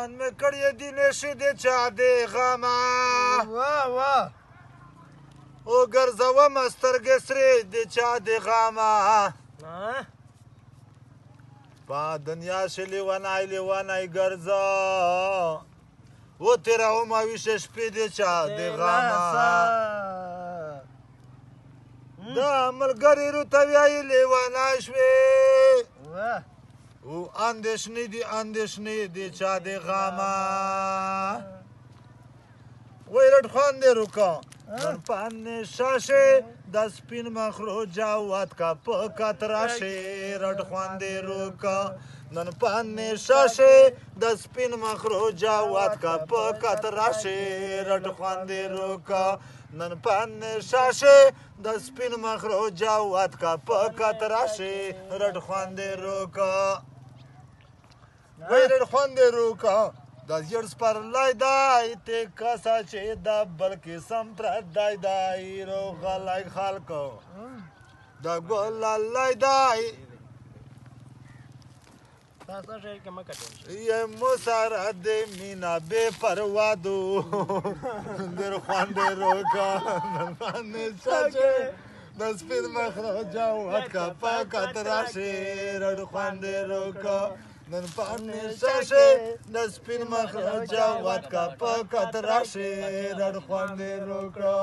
ځان مې کړی دي نشي د چا د غمه وګرځوم سترګې سرې د چا د غمه په دنیا شي لیونی ګرځه وتېرومه ویښه شپې د چا د غمه د ملګري روته وایي لیونی شوې او اندېښنې دي چا د غمه وای رټ خواندې روکه نن په نشه شې د سپین مخلو جواد کا په کتره شې رټ خواندې روکه نن په نشه شې د سپین مخلو جواد کا په کتره شې رټ خواندې روکه نن په نشه شې د سپین مخلو جواد کا په کتره شې رټ خواندې روکه وای رټ خواندې روکه د زیړ سپرلی دی ته کسه چې د بل قسم پردی دی روغلی خلکو د ګل لالی دی یمو سره د مینا بې پروادو در خواندې روکه د سپین مخلو جواد کا په کتره شې رټ خواندې روکه نن په نشه شې د سپین مخ جواد کا په کتره شې رټ خواندې روکه